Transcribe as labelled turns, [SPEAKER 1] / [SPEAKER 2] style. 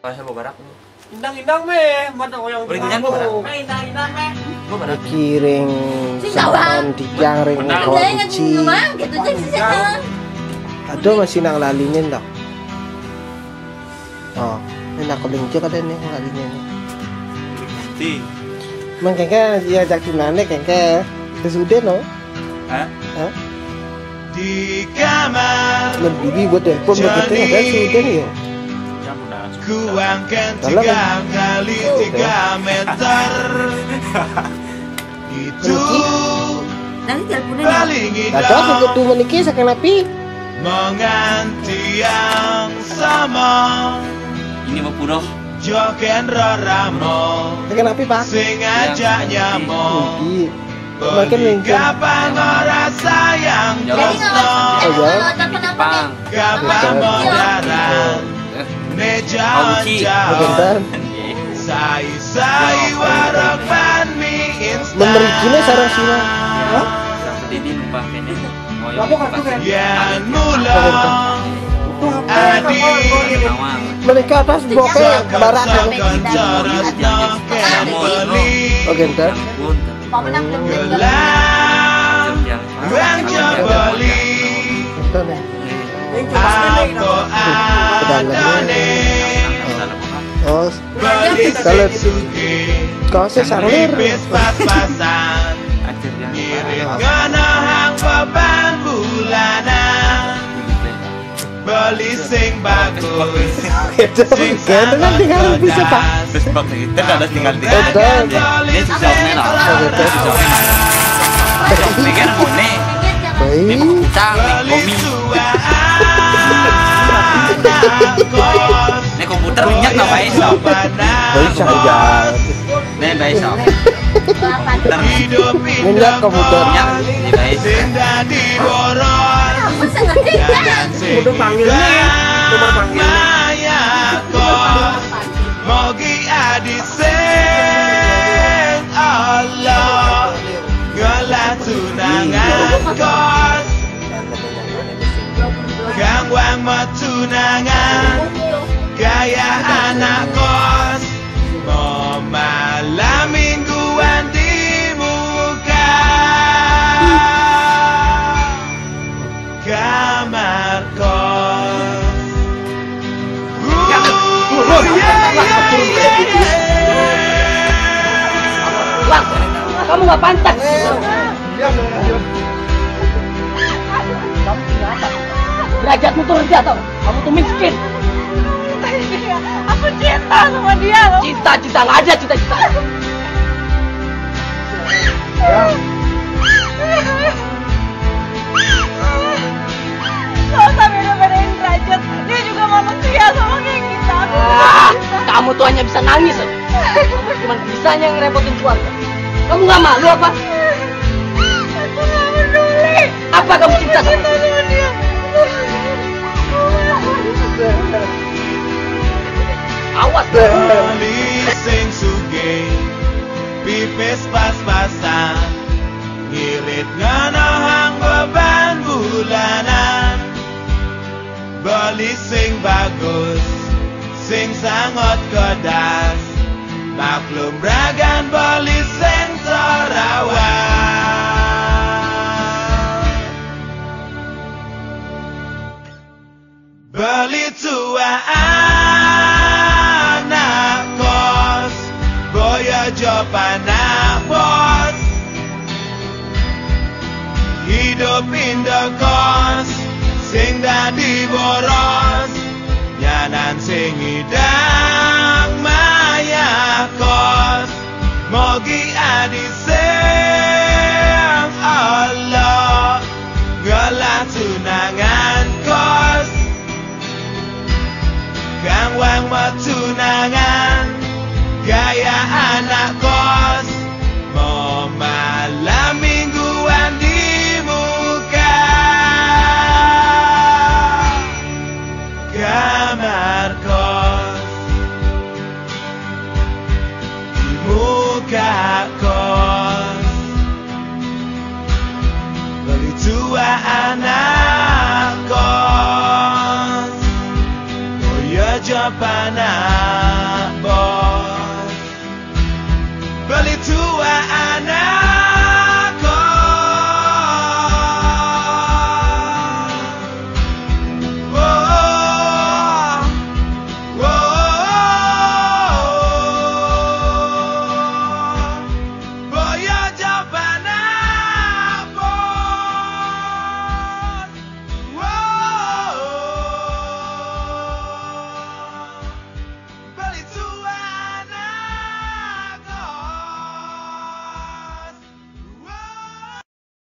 [SPEAKER 1] Saya bawa barak.
[SPEAKER 2] Indang-indang meh, mana orang
[SPEAKER 1] Beringan barak.
[SPEAKER 2] Indang-indang meh.
[SPEAKER 1] Gua barak.
[SPEAKER 3] Kiring sampan dijang ring kunci.
[SPEAKER 4] Gitu aja sih saya.
[SPEAKER 3] Aduh masih nang lalinin dong. Oh, ini nak kuling juga ada nih lalinya nih.
[SPEAKER 1] Ti.
[SPEAKER 3] Mang kengke dia ajak tunane kengke. Sudah no?
[SPEAKER 1] Hah?
[SPEAKER 3] Hah?
[SPEAKER 5] Di kamar
[SPEAKER 3] Men bibi buat telepon begitu ada sudah nih yo.
[SPEAKER 5] ku angkat 3 kali 3 meter. Itu
[SPEAKER 4] Nanti teleponnya.
[SPEAKER 5] paling
[SPEAKER 3] Kacau
[SPEAKER 5] indah
[SPEAKER 3] aku tuh meniki saking api.
[SPEAKER 5] menganti yang sama.
[SPEAKER 1] Ini mau puroh.
[SPEAKER 5] Joken roramo
[SPEAKER 3] Saking api pak.
[SPEAKER 5] sing ajak nyamo.
[SPEAKER 3] Bibi. Makin minggu.
[SPEAKER 5] Kapan ora sayang
[SPEAKER 4] Jadi nggak
[SPEAKER 5] tresno.
[SPEAKER 4] kalau telepon apa
[SPEAKER 1] Pang.
[SPEAKER 5] Kapan modern ne jalan-jalan.
[SPEAKER 3] Bentar.
[SPEAKER 5] Sai warok pan mie instan.
[SPEAKER 3] Memerikinya sarang sila. Hah?
[SPEAKER 1] Ini numpah kene.
[SPEAKER 2] Apa kartu kan?
[SPEAKER 5] Yan mula adi
[SPEAKER 1] Awang.
[SPEAKER 3] Mereka atas boke barat.
[SPEAKER 5] sokon coros noken beli
[SPEAKER 3] Oke bentar.
[SPEAKER 1] Pun.
[SPEAKER 4] Mau menang belum?
[SPEAKER 5] gelam yang jabali
[SPEAKER 3] Bentar nih.
[SPEAKER 5] aku adane
[SPEAKER 3] Oh,
[SPEAKER 5] beli
[SPEAKER 3] Salut.
[SPEAKER 5] suki
[SPEAKER 3] kau sih sanglir.
[SPEAKER 5] nipis pas-pasan
[SPEAKER 1] Ajar yang
[SPEAKER 5] ngirit ngono hang beban bulanan beli sing bagus
[SPEAKER 3] Itu kan tinggal bisa pak.
[SPEAKER 1] Terus bak kita ada tinggal di.
[SPEAKER 3] Betul.
[SPEAKER 1] Ini susah merah. Susah merah. Mikir ngene.
[SPEAKER 3] Baik.
[SPEAKER 1] Cang komi. Ini komputer minyak nggak baik sob.
[SPEAKER 3] Baik saja.
[SPEAKER 1] Ini baik sob. Komputer
[SPEAKER 3] Minyak komputer.
[SPEAKER 1] minyak ini baik.
[SPEAKER 4] Aku sangat tidak.
[SPEAKER 2] Udah panggilnya ya. Nomor panggilnya.
[SPEAKER 5] Mogi adi sing Allah ngolah tunangan kos gangguan tunangan gaya anak kos mau malam mingguan di muka kamar kos.
[SPEAKER 6] Lang, kamu nggak pantas. Derajatmu tuh rendah tau. Kamu tuh miskin.
[SPEAKER 4] Aku cinta sama dia loh.
[SPEAKER 6] Cinta nggak ada cita-cita.
[SPEAKER 4] Gak usah beda-bedain derajat. Dia juga manusia sama kayak kita.
[SPEAKER 6] Kamu tuh hanya bisa nangis. Cuman bisanya ngerepotin keluarga. Kamu nggak malu apa?
[SPEAKER 4] Aku gak peduli.
[SPEAKER 6] Apa kamu cinta sama
[SPEAKER 4] Cinta sama dia.
[SPEAKER 6] Awas.
[SPEAKER 5] Beli sing sugih pipis pas-pasan ngirit ngono hang beban bulanan beli sing bagus sing sangot kedas maklum ragan beli sing terawat beli tuaan